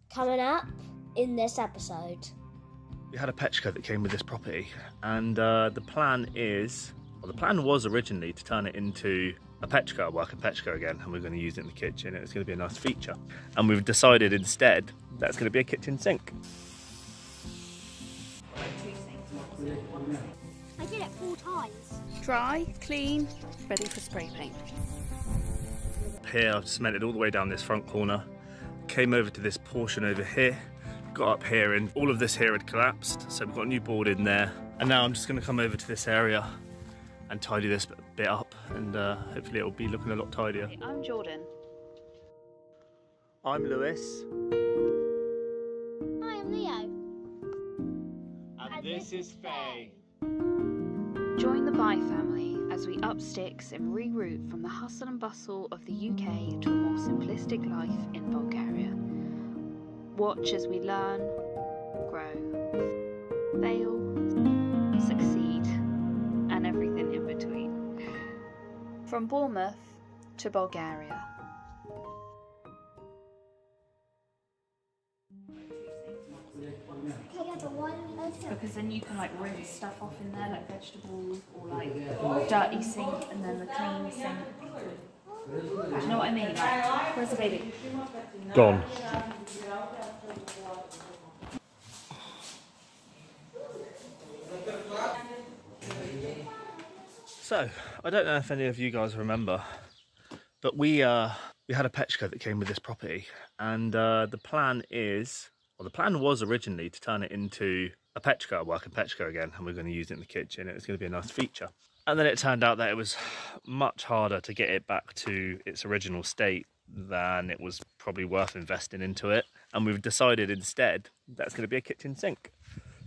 coming up in this episode. We had a Pechka that came with this property, and the plan was originally to turn it into a Pechka, like a Pechka again, and we're going to use it in the kitchen. It's going to be a nice feature, and we've decided instead that's going to be a kitchen sink. I did it 4 times. Dry, clean, ready for spray paint. Here I've cemented all the way down this front corner, came over to this portion over here, got up here, and all of this here had collapsed, so we've got a new board in there, and now I'm just going to come over to this area and tidy this bit up, and hopefully it'll be looking a lot tidier. Hey, I'm Jordan. I'm Lewis. Hi, I'm Leo. And this is Faye. Join the Bye family as we up sticks and reroute from the hustle and bustle of the UK to a more simplistic life in Bulgaria. Watch as we learn, grow, fail, succeed, and everything in between. From Bournemouth to Bulgaria. Because then you can like rinse stuff off in there, like vegetables or like dirty sink and then the clean sink. Do you know what I mean? Like, where's the baby? Gone. So, I don't know if any of you guys remember, but we had a Pechka that came with this property, and the plan was originally to turn it into a Pechka, like a Pechka again, and we're going to use it in the kitchen. It was going to be a nice feature. And then it turned out that it was much harder to get it back to its original state than it was probably worth investing into it. And we've decided instead that's going to be a kitchen sink.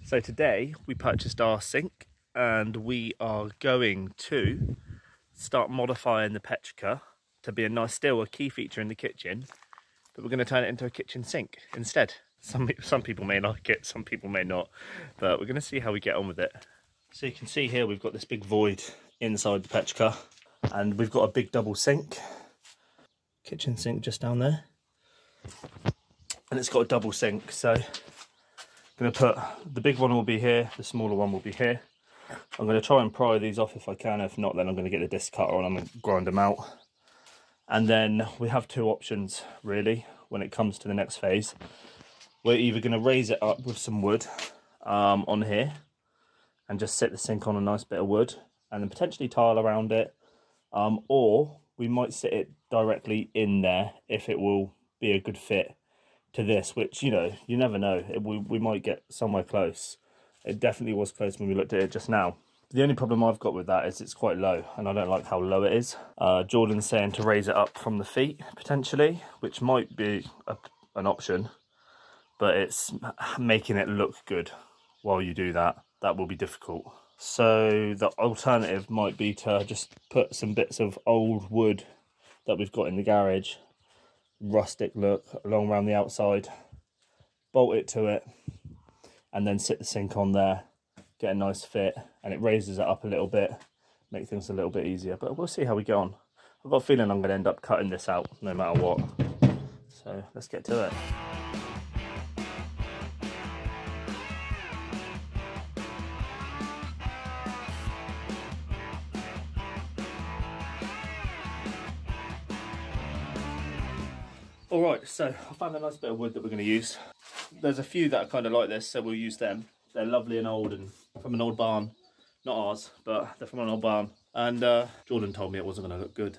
So today we purchased our sink, and we are going to start modifying the Pechka to be a key feature in the kitchen, but we're going to turn it into a kitchen sink instead. Some people may like it, some people may not, but we're going to see how we get on with it. So you can see here we've got this big void inside the Pechka, and we've got a big double sink, kitchen sink just down there, and it's got a double sink. So I'm going to put the big one will be here, the smaller one will be here. I'm going to try and pry these off if I can. If not, then I'm going to get the disc cutter and I'm going to grind them out. And then we have 2 options really when it comes to the next phase. We're either going to raise it up with some wood on here and just set the sink on a nice bit of wood and then potentially tile around it, or we might sit it directly in there if it will be a good fit to this, which, you know, you never know. We might get somewhere close. It definitely was close when we looked at it just now. The only problem I've got with that is it's quite low, and I don't like how low it is. Jordan's saying to raise it up from the feet, potentially, which might be an option, but it's making it look good while you do that. That will be difficult. So the alternative might be to just put some bits of old wood that we've got in the garage, rustic look, along around the outside, bolt it to it, and then sit the sink on there, get a nice fit, and it raises it up a little bit, make things a little bit easier. But we'll see how we get on. I've got a feeling I'm going to end up cutting this out no matter what. So let's get to it. Alright, so I found a nice bit of wood that we're going to use. There's a few that are kind of like this, so we'll use them. They're lovely and old and from an old barn. Not ours, but they're from an old barn. And Jordan told me it wasn't going to look good.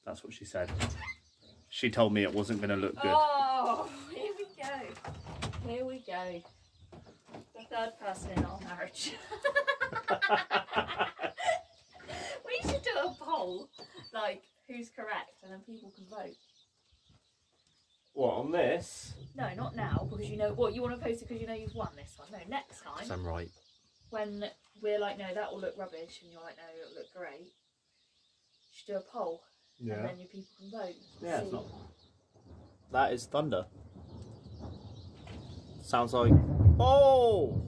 That's what she said. She told me it wasn't going to look good. Oh, here we go. Here we go. The third person in our marriage. We should do a poll, like, who's correct, and then people can vote. What, on this? No, not now, because you know what, you want to post it because you know you've won this one. No, next time. I'm right. When we're like, no, that will look rubbish, and you're like, no, it'll look great. You should do a poll, and then your people can vote. Yeah, it's not. That is thunder. Sounds like. Oh!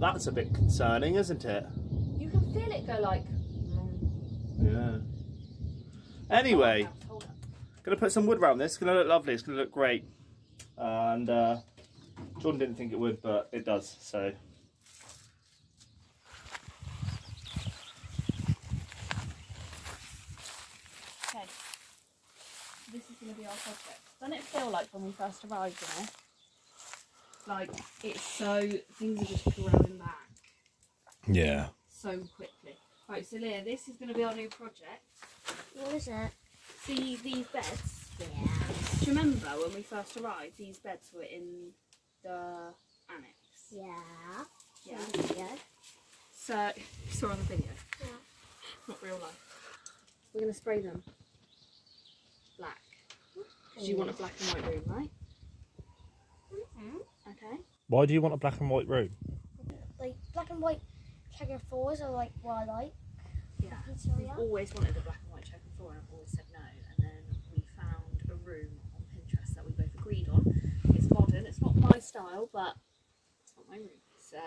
That's a bit concerning, isn't it? You can feel it go like. Yeah. Anyway, Gonna put some wood around this. It's gonna look lovely. It's gonna look great. And Jordan didn't think it would, but it does. So. Okay. This is gonna be our project. Doesn't it feel like when we first arrived there? Like it's so things are just growing back. Yeah. So quickly. Right, so Leah, this is going to be our new project. What is it? See these beds? Yeah. Do you remember when we first arrived, these beds were in the annex? Yeah. Yeah. Yeah. So, you saw on the video? Yeah. Not real life. We're going to spray them black. Because you want a black and white room, right? Mm-hmm. Okay. Why do you want a black and white room? Like black and white checker floors are like what I like. Yeah. We've always wanted a black and white checker floor, and I've always said no. And then we found a room on Pinterest that we both agreed on. It's modern. It's not my style, but it's not my room. So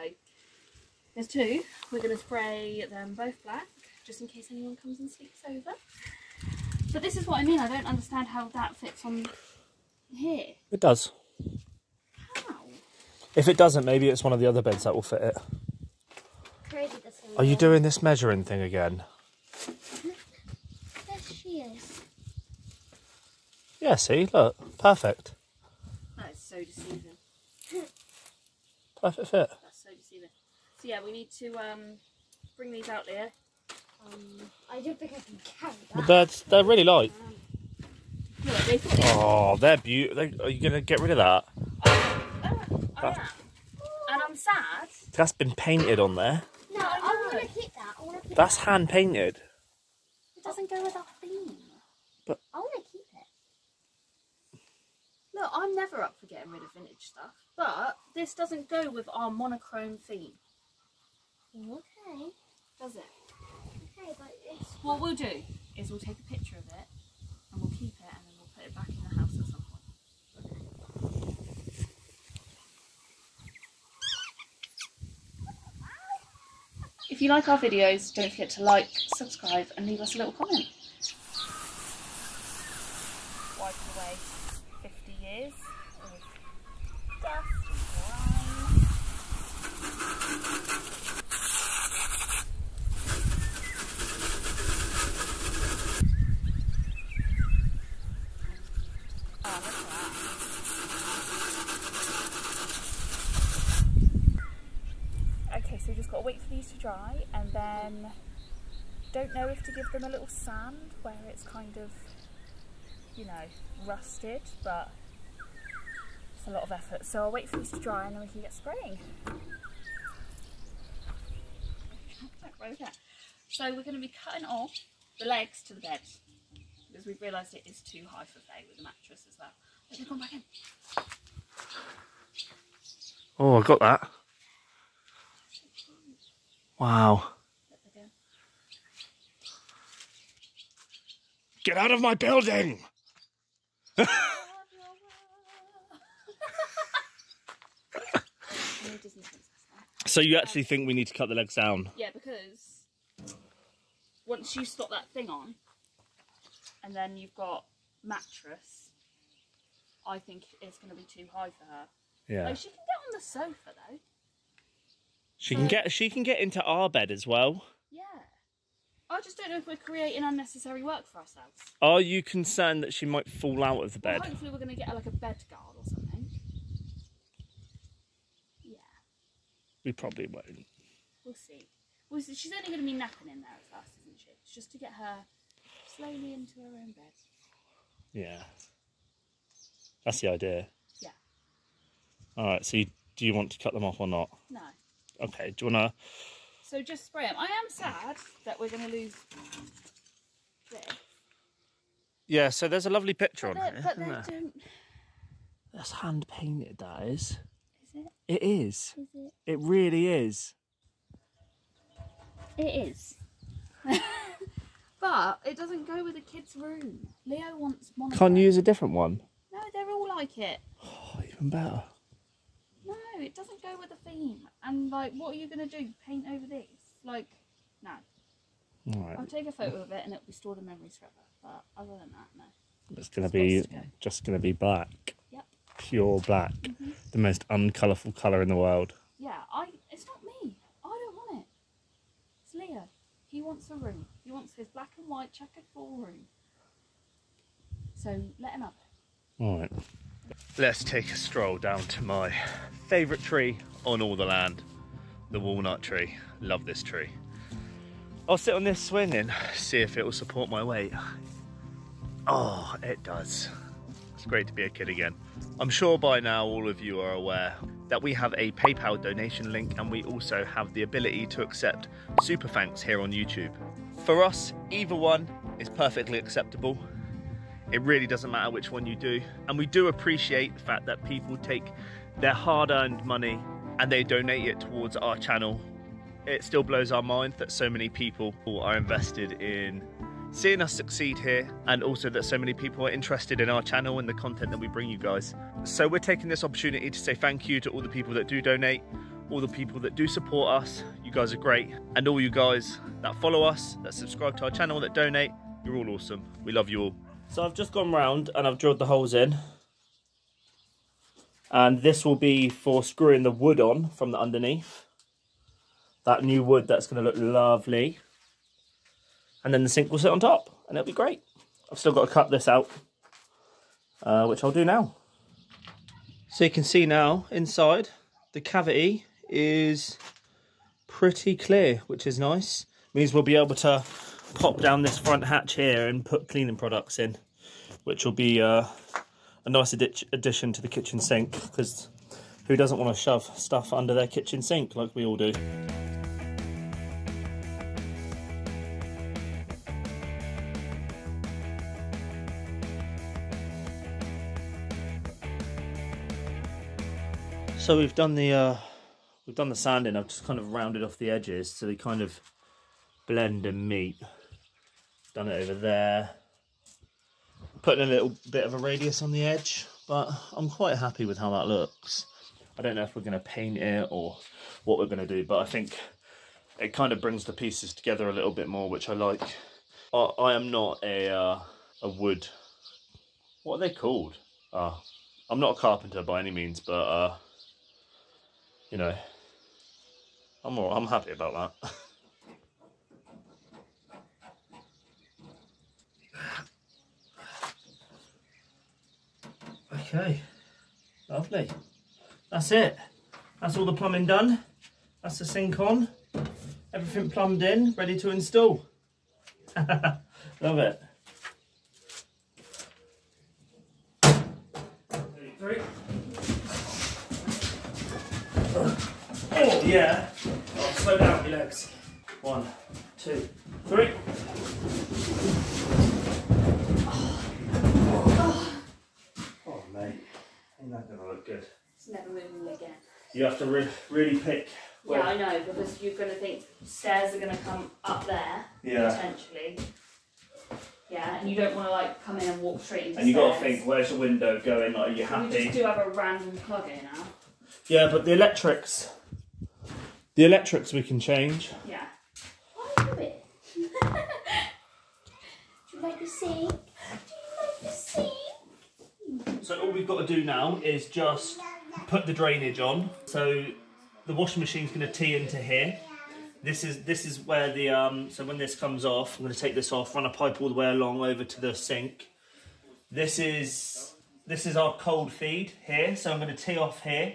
there's two. We're going to spray them both black, just in case anyone comes and sleeps over. But this is what I mean. I don't understand how that fits on here. It does. How? If it doesn't, maybe it's one of the other beds that will fit it. Crazy this thing. Are you doing this measuring thing again? There she is. Yeah, see, look, perfect. That is so deceiving. Perfect fit. That's so deceiving. So yeah, we need to bring these out there. I don't think I can carry The that. beds, they're really light. Look, they thought they Oh, they're beautiful. Are you going to get rid of that? I am. And I'm sad. That's been painted on there. No, I want to keep that. I want to keep That's that. hand painted. It doesn't go with our theme. I want to keep it. Look, I'm never up for getting rid of vintage stuff, but this doesn't go with our monochrome theme, Okay. does it? Okay, but it's. What we'll do is we'll take a picture of it and we'll keep it and then we'll put it back in the house at some point. If you like our videos, don't forget to like, subscribe and leave us a little comment. Wipe away 50 years of dust and grime. Oh, look at that. Okay, so we've just got to wait for these to dry, and then don't know if to give them a little sand where it's kind of, you know, rusted, but it's a lot of effort. So I'll wait for these to dry and then we can get spraying. So we're going to be cutting off the legs to the bed because we've realised it is too high for Faye with the mattress as well. They've gone back in. Oh, I got that. Wow. Get out of my building! So you actually think we need to cut the legs down? Yeah, because once you stop that thing on, and then you've got mattress, I think it's going to be too high for her. Yeah. Like, she can get on the sofa though. She can get into our bed as well. Yeah. I just don't know if we're creating unnecessary work for ourselves. Are you concerned that she might fall out of the bed? Well, hopefully we're going to get her like a bed guard or something. Yeah. We probably won't. We'll see. She's only going to be napping in there at first, isn't she? It's just to get her slowly into her own bed. Yeah. That's the idea. Yeah. Alright, so do you want to cut them off or not? No. Okay, do you want to... So just spray them. I am sad that we're going to lose this. Yeah, so there's a lovely picture on here. But they isn't there? don't... That's hand painted, that is. Is it? It is. Is it? It really is. It is. But it doesn't go with a kid's room. Leo wants monochrome. Can't you use a different one? No, they're all like it. Oh, even better. No, it doesn't go with the theme. And like, what are you going to do? Paint over this? Like, no. Alright. I'll take a photo of it and it'll be stored in memories forever. But other than that, no. It's going to be just going to be black. Yep. Pure black. The most uncolourful colour in the world. Yeah, it's not me. I don't want it. It's Leo. He wants a room. He wants his black and white checkered floor room. So let him have it. Alright. Let's take a stroll down to my favourite tree on all the land. The walnut tree. Love this tree. I'll sit on this swing and see if it will support my weight. Oh, it does. It's great to be a kid again. I'm sure by now all of you are aware that we have a PayPal donation link, and we also have the ability to accept super thanks here on YouTube. For us, either one is perfectly acceptable. It really doesn't matter which one you do. And we do appreciate the fact that people take their hard-earned money and they donate it towards our channel. It still blows our mind that so many people are invested in seeing us succeed here, and also that so many people are interested in our channel and the content that we bring you guys. So we're taking this opportunity to say thank you to all the people that do donate, all the people that do support us. You guys are great. And all you guys that follow us, that subscribe to our channel, that donate, you're all awesome. We love you all. So I've just gone round and I've drilled the holes in. And this will be for screwing the wood on from the underneath. That new wood, that's going to look lovely. And then the sink will sit on top and it'll be great. I've still got to cut this out, which I'll do now. So you can see now inside the cavity is pretty clear, which is nice. Means we'll be able to pop down this front hatch here and put cleaning products in, which will be a nice addition to the kitchen sink, because who doesn't want to shove stuff under their kitchen sink like we all do? So we've done the sanding. I've just kind of rounded off the edges so they kind of blend and meet. Done it over there. Putting a little bit of a radius on the edge, but I'm quite happy with how that looks. I don't know if we're going to paint it or what we're going to do, but I think it kind of brings the pieces together a little bit more, which I like. I am not a wood. What are they called? I'm not a carpenter by any means, but you know, I'm happy about that. Okay, lovely. That's it. That's all the plumbing done. That's the sink on. Everything plumbed in, ready to install. Love it. 3. Oh yeah. Oh, slow down your legs. 1, 2, 3. Oh mate, ain't that gonna look good? It's never moving again. You have to really pick. Yeah, I know, because you're going to think stairs are going to come up there, potentially. Yeah, and you don't want to like come in and walk straight into and you stairs. got to think, where's the window going? Like, are you happy? We just do have a random plug in now. Yeah, but the electrics we can change. Yeah. Why do it? Do you like the sink? Do you like the sink? So all we've got to do now is just put the drainage on. So the washing machine's going to tee into here. This is where the so when this comes off, I'm going to take this off, run a pipe all the way along over to the sink. This is our cold feed here, so I'm going to tee off here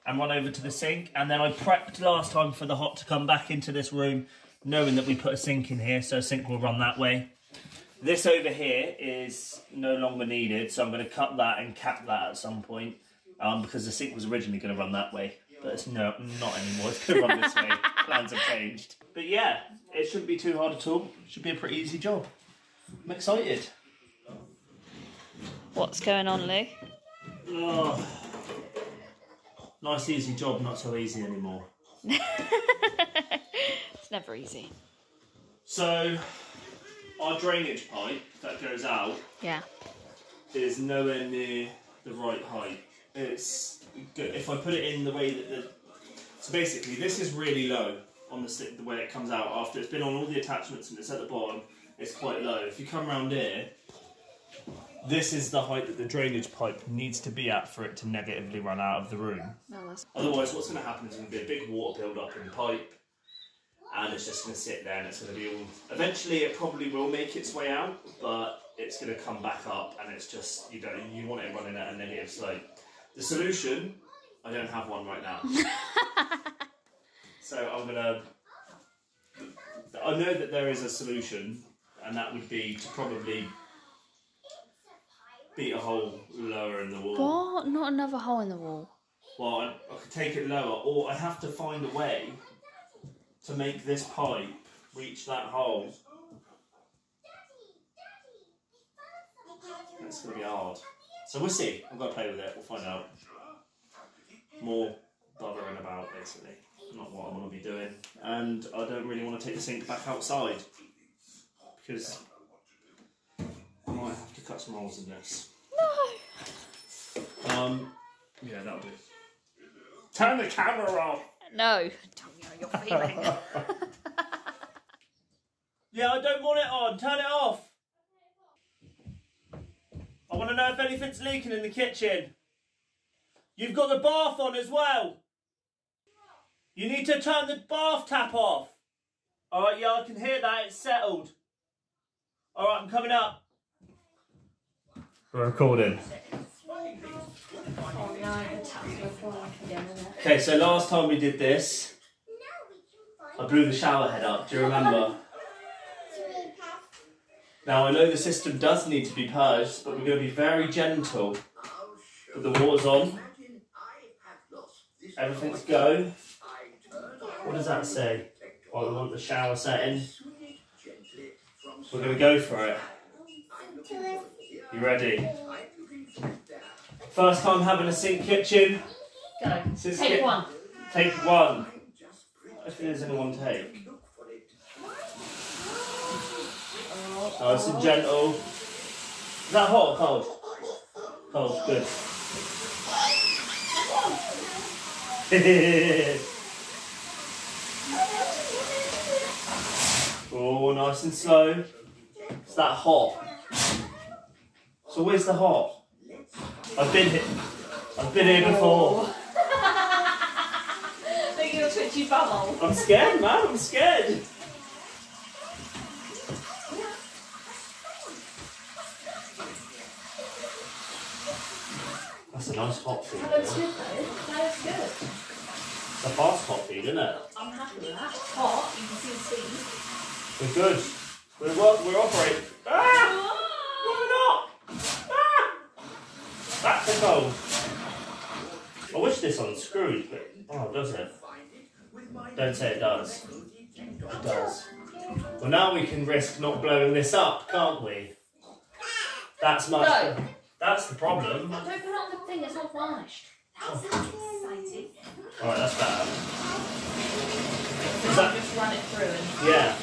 and run over to the sink. And then I prepped last time for the hot to come back into this room, knowing that we put a sink in here, so a sink will run that way. This over here is no longer needed, so I'm going to cut that and cap that at some point, because the sink was originally going to run that way. But it's not anymore, it's going to run this way. Plans have changed. But yeah, it shouldn't be too hard at all. It should be a pretty easy job. I'm excited. What's going on, Lou? Oh, nice easy job, not so easy anymore. It's never easy. So, our drainage pipe that goes out is nowhere near the right height. It's good. If I put it in the way that so basically this is really low on the way it comes out after it's been on all the attachments and it's at the bottom, it's quite low. If you come around here, this is the height that the drainage pipe needs to be at for it to negatively run out of the room. No, that's... Otherwise, what's going to happen is there's going to be a big water build up in the pipe, and it's just going to sit there, and it's going to be all... Eventually, it probably will make its way out, but it's going to come back up, and it's just, you want it running at a negative slope. The solution, I don't have one right now. So I'm going to... I know that there is a solution, and that would be to probably beat a hole lower in the wall. What? Not another hole in the wall? Well, I could take it lower, or I have to find a way to make this pipe reach that hole. It's going to be hard. So we'll see. I'm going to play with it. We'll find out. More bothering about, basically. Not what I want to be doing. And I don't really want to take the sink back outside, because I might have to cut some holes in this. No! Yeah, that'll do. Turn the camera off! No. Tell me how you're feeling. Yeah, I don't want it on. Turn it off. I want to know if anything's leaking in the kitchen. You've got the bath on as well. You need to turn the bath tap off. Alright, yeah, I can hear that. It's settled. Alright, I'm coming up. We're recording. Okay, so last time we did this, I blew the shower head up. Do you remember? Now, I know the system does need to be purged, but we're going to be very gentle. Put the water's on. Everything's go. What does that say? Oh, we want the shower setting. We're going to go for it. You ready? First time having a sink kitchen. Go. Take one. Take one. If there's only one take. Nice and gentle. Is that hot or cold? Cold, good. Oh, nice and slow. Is that hot? So where's the hot? I've been here before. Look at your twitchy bubble. I'm scared, man. I'm scared. That's a nice hot feed. That looks good though. That looks good. It's a fast hot feed, isn't it? I'm happy with that. It's hot. You can see the steam. We're good. We're operating. Ah! No, we're not. Ah! That's a cold. I wish this unscrewed, but oh, does it? Don't say it does. It does. Well, now we can risk not blowing this up, can't we? That's much. No. That's the problem. Don't put it on the thing. It's not varnished. That's exciting. All right, that's better. Is that just run it through and... Yeah.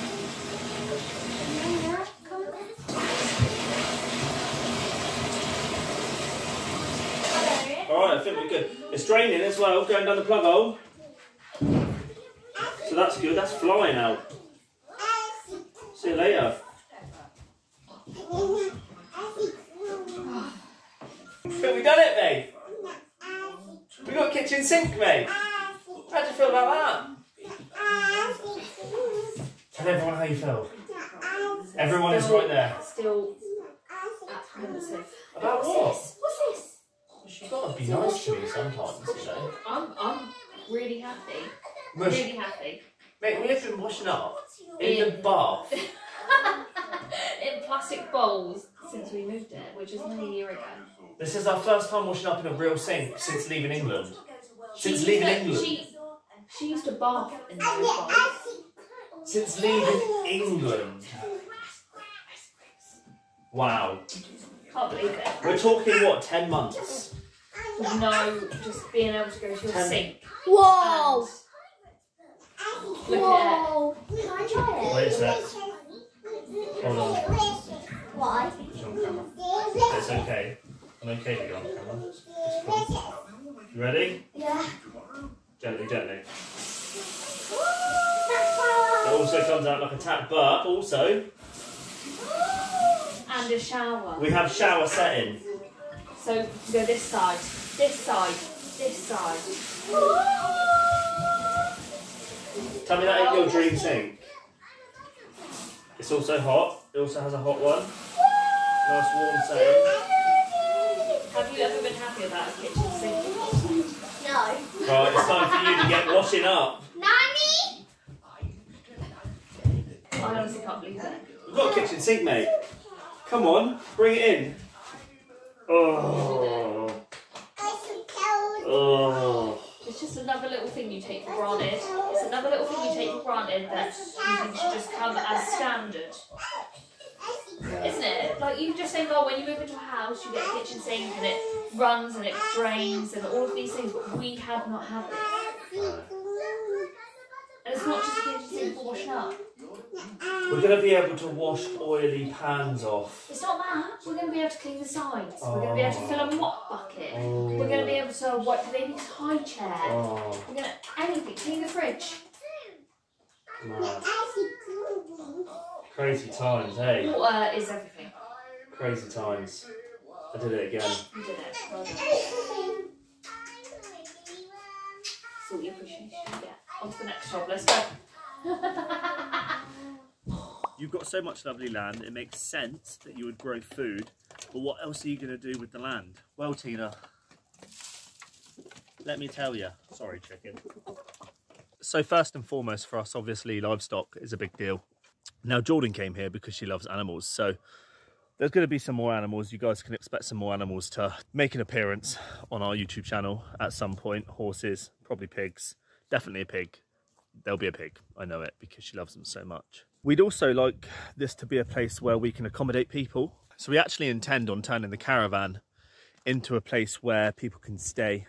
Alright, I think we're good. It's draining as well, going down the plug hole. So that's good, that's flying out. See you later. But we done it, babe. We got a kitchen sink, mate. How do you feel about that? Tell everyone how you feel. Everyone is right there. Still apprehensive. About what? What's this? She's got to be nice to me sometimes, you know. I'm really happy. Mush. Really happy. Mate, we have been washing up in the bath. In plastic bowls since we moved it, which is only a year ago. This is our first time washing up in a real sink since leaving England. Since leaving England. She used to bath in those bowls. Since leaving England. Wow. Can't believe it. We're talking, what, 10 months? No, just being able to go to a sink. Whoa! Look at it. Can I try it? Wait a sec. Hold on. Why? It's on camera. It's okay. I'm okay to be on camera. It's cool. You ready? Yeah. Gently, gently. It also comes out like a tap, but also... And and a shower. We have shower setting. So you go this side, this side, this side. Tell me that ain't your dream sink. It's also hot. It also has a hot one. Nice warm setting. Have you ever been happy about a kitchen sink? No. Right, it's time for you to get washing up. Nanny? I honestly can't believe it. We've got a kitchen sink, mate. Come on, bring it in. Oh. Oh. It's just another little thing you take for granted. It's another little thing you take for granted that you think should just come as standard. Isn't it? Like you just think, oh, when you move into a house, you get a kitchen sink and it runs and it drains and all of these things, but we have not had this. And it's not just a kitchen sink for washing up. We're going to be able to wash oily pans off. It's not that. We're going to be able to clean the sides. We're going to be able to fill a mop bucket. We're going to be able to wipe the baby's high chair. We're going to anything. Clean the fridge. Mad. Crazy times, hey? Water is everything. Crazy times. I did it again. You did it. Well done. So the appreciation. Yeah. On to the next job. Let's go. You've got so much lovely land, it makes sense that you would grow food, but what else are you going to do with the land? Well, Tina, let me tell you. Sorry, chicken. So first and foremost for us, obviously, livestock is a big deal. Now, Jordan came here because she loves animals, so there's going to be some more animals. You guys can expect some more animals to make an appearance on our YouTube channel at some point. Horses, probably pigs, definitely a pig. There'll be a pig, I know it, because she loves them so much. We'd also like this to be a place where we can accommodate people. So we actually intend on turning the caravan into a place where people can stay.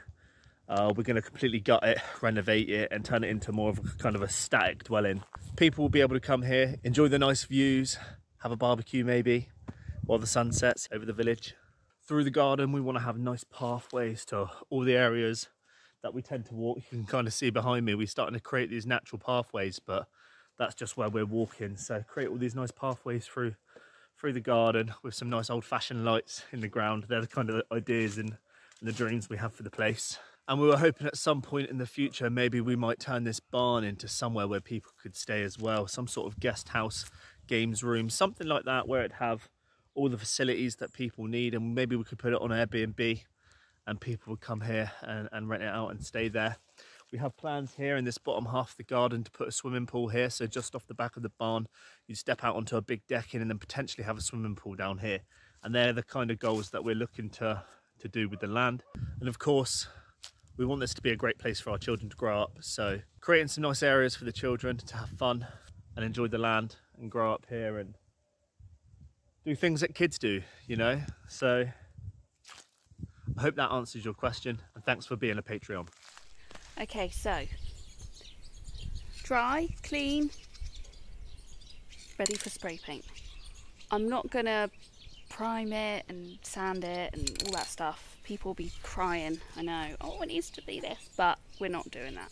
We're going to completely gut it, renovate it, and turn it into more of a kind of a static dwelling. People will be able to come here, enjoy the nice views, have a barbecue maybe, while the sun sets over the village. Through the garden, we want to have nice pathways to all the areas that we tend to walk. You can kind of see behind me, we're starting to create these natural pathways, but that's just where we're walking. So create all these nice pathways through the garden with some nice old-fashioned lights in the ground. They're the kind of ideas and the dreams we have for the place. And we were hoping at some point in the future, maybe we might turn this barn into somewhere where people could stay as well. Some sort of guest house, games room, something like that, where it'd have all the facilities that people need. And maybe we could put it on Airbnb and people would come here and rent it out and stay there. We have plans here in this bottom half of the garden to put a swimming pool here. So just off the back of the barn, you step out onto a big decking and then potentially have a swimming pool down here. And they're the kind of goals that we're looking to do with the land. And of course, we want this to be a great place for our children to grow up. So creating some nice areas for the children to have fun and enjoy the land and grow up here and do things that kids do, you know? So I hope that answers your question, and thanks for being a Patreon. Okay, so dry, clean, ready for spray paint. I'm not gonna prime it and sand it and all that stuff. People will be crying, I know, oh, it needs to be this, but we're not doing that.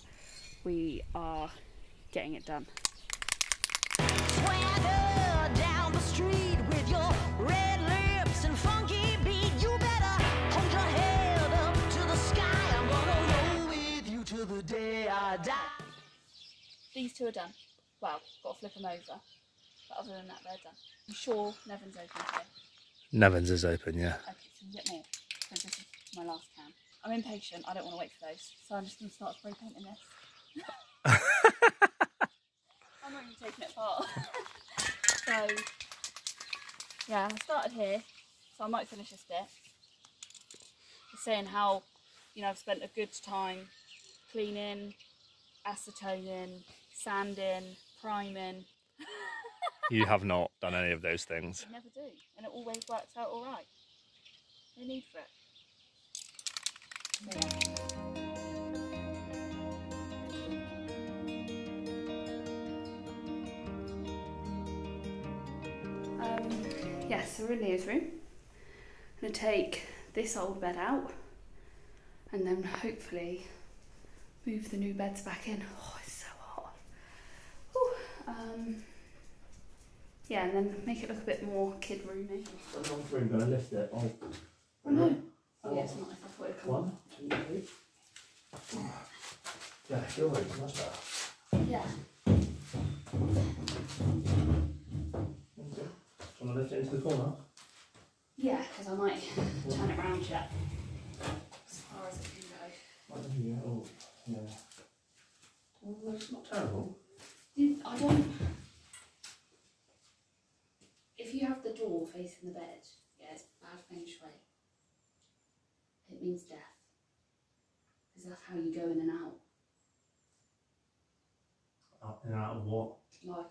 We are getting it done. Swagger down the street with your red lips and funky beat. You better hold your head up to the sky. I'm gonna roll with you till the day I die. These two are done. Well, got to flip them over. But other than that, they're done. I'm sure Nevin's open today. Nevin's is open, yeah. Okay, so we get more, because this is my last can. I'm impatient, I don't want to wait for those, so I'm just going to start spray painting this. I'm not even taking it apart. So, yeah, I started here, so I might finish this bit. Just saying how, you know, I've spent a good time cleaning, acetoning, sanding, priming. You have not done any of those things. I never do, and it always works out all right. No need for it. Yes, so we're in Leah's room. I'm going to take this old bed out and then hopefully move the new beds back in. Oh, it's so hot. Whew. Yeah, and then make it look a bit more kid roomy. I'm going to lift it. Oh no. Oh yeah, it's nice. I thought it'd come. 1, 2, 3. Yeah, feel like it's much better. Yeah. Okay. Do you want to lift it into the corner? Yeah, because I might turn it round yet. As far as it can go. Yeah, oh, yeah. Well, that's not terrible. I don't... If you have the door facing the bed, yeah, it's bad feng shui. It means death. Because that's how you go in and out. Up and out of what? Life.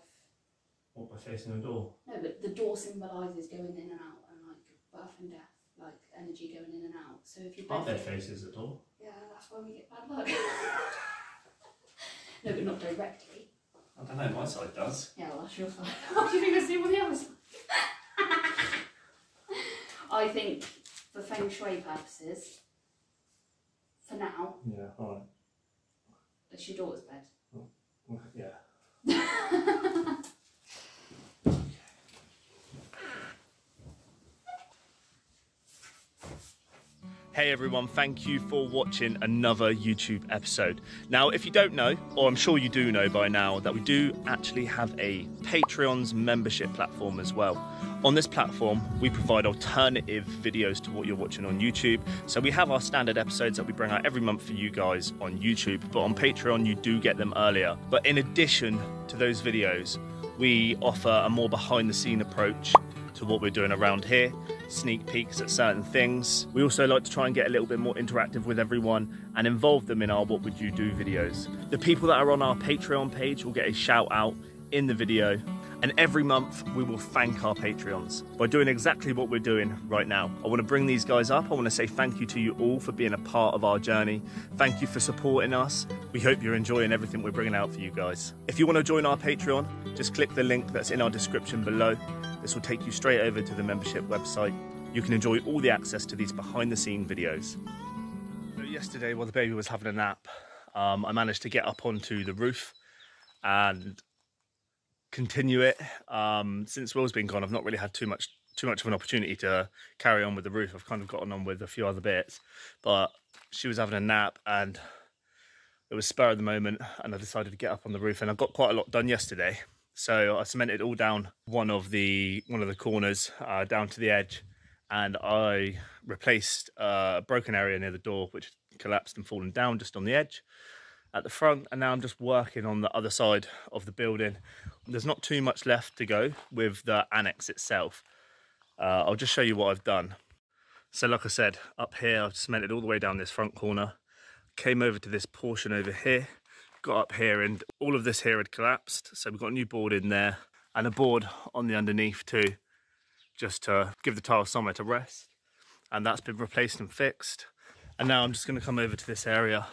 What, by facing the door? No, but the door symbolises going in and out, and like birth and death, like energy going in and out. So if your Our bed bed faces the door. yeah, that's why we get bad luck. No, but not directly. I don't know, my side does. Yeah, well, that's your side. What do you think I see on the other side? I think for feng shui purposes, for now, Yeah, alright. it's your daughter's bed. Yeah. Hey everyone, thank you for watching another YouTube episode. Now, if you don't know, or I'm sure you do know by now, that we do actually have a Patreon's membership platform as well. On this platform, we provide alternative videos to what you're watching on YouTube. So we have our standard episodes that we bring out every month for you guys on YouTube, but on Patreon, you do get them earlier. But in addition to those videos, we offer a more behind the scene approach to what we're doing around here, sneak peeks at certain things. We also like to try and get a little bit more interactive with everyone and involve them in our What Would You Do videos. The people that are on our Patreon page will get a shout out in the video, and every month we will thank our Patreons by doing exactly what we're doing right now. I want to bring these guys up. I want to say thank you to you all for being a part of our journey. Thank you for supporting us. We hope you're enjoying everything we're bringing out for you guys. If you want to join our Patreon, just click the link that's in our description below. This will take you straight over to the membership website. You can enjoy all the access to these behind the scene videos. So yesterday, while the baby was having a nap, I managed to get up onto the roof and continue it. Since Will's been gone, I've not really had too much of an opportunity to carry on with the roof. I've kind of gotten on with a few other bits, but she was having a nap and it was spur of the moment, and I decided to get up on the roof, and I got quite a lot done yesterday. So I cemented all down one of the corners down to the edge, and I replaced a broken area near the door, which collapsed and fallen down just on the edge at the front. And now I'm just working on the other side of the building. There's not too much left to go with the annex itself. I'll just show you what I've done. So like I said, up here I've cemented all the way down this front corner, came over to this portion over here, got up here, and all of this here had collapsed. So we've got a new board in there and a board on the underneath too, just to give the tiles somewhere to rest. And that's been replaced and fixed. And now I'm just going to come over to this area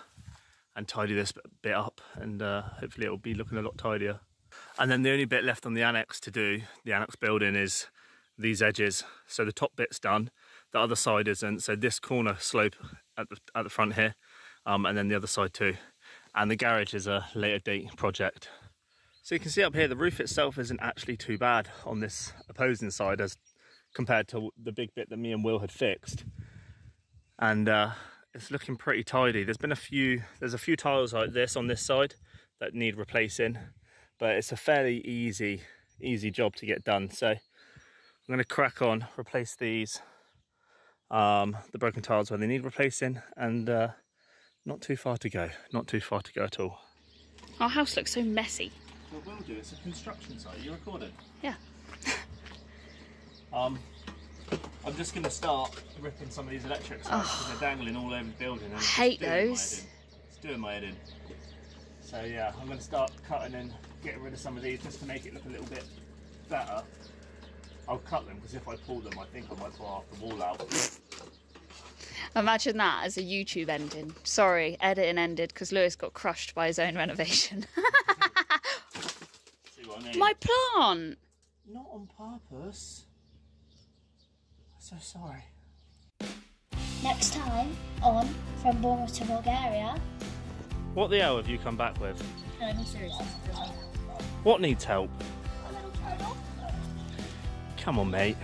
and tidy this bit up, and hopefully it will be looking a lot tidier. And then the only bit left on the annex to do, the annex building, is these edges. So the top bit's done, the other side isn't. So this corner slope at the front here, and then the other side too. And the garage is a later date project. So you can see up here, the roof itself isn't actually too bad on this opposing side as compared to the big bit that me and Will had fixed. And it's looking pretty tidy. There's a few tiles like this on this side that need replacing, but it's a fairly easy job to get done. So I'm going to crack on, replace these, the broken tiles where they need replacing, and not too far to go at all. Our house looks so messy. Well, we'll do. It's a construction site. You recording? Yeah. I'm just going to start ripping some of these electrics out because they're dangling all over the building. And I hate those. It's doing my head in. So yeah, I'm going to start cutting and getting rid of some of these just to make it look a little bit better. I'll cut them because if I pull them, I think I might pull half the wall out. Imagine that as a YouTube ending. Sorry, editing ended because Lewis got crushed by his own renovation. See what I mean? My plant! Not on purpose. I'm so sorry. Next time on From Bournemouth to Bulgaria. What the hell have you come back with? No, I'm serious. What needs help? A little turtle. Come on, mate.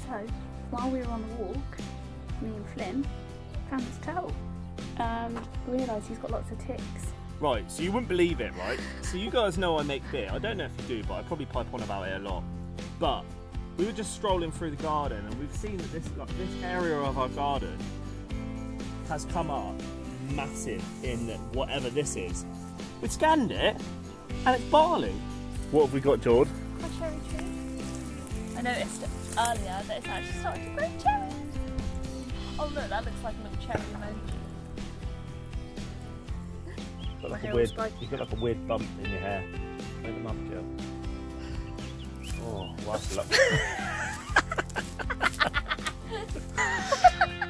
So, while we were on the walk, me and Flynn found his toe and realised he's got lots of ticks. Right, so you wouldn't believe it, right? So you guys know I make beer. I don't know if you do, but I probably pipe on about it a lot. But we were just strolling through the garden and we've seen that this area of our garden has come up massive in whatever this is. We scanned it and it's barley. What have we got, George? A cherry tree. I noticed earlier that it's actually starting to grow cherries. Oh look, that looks like a little cherry emoji. You've got like a weird bump in your hair. Make them up, Jill. Oh, that's lovely.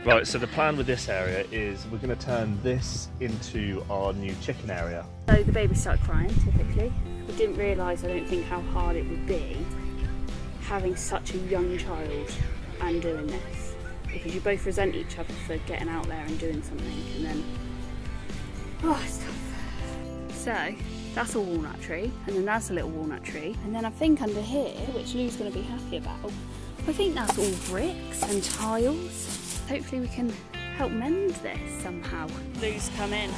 Right, so the plan with this area is we're going to turn this into our new chicken area. So the baby started crying, typically. We didn't realise, I don't think, how hard it would be having such a young child and doing this. Because you both resent each other for getting out there and doing something, and then, oh, it's tough. So, that's a walnut tree, and then that's a little walnut tree, and then I think under here, which Lou's going to be happy about, I think that's all bricks and tiles. Hopefully we can help mend this somehow. Lou's come in.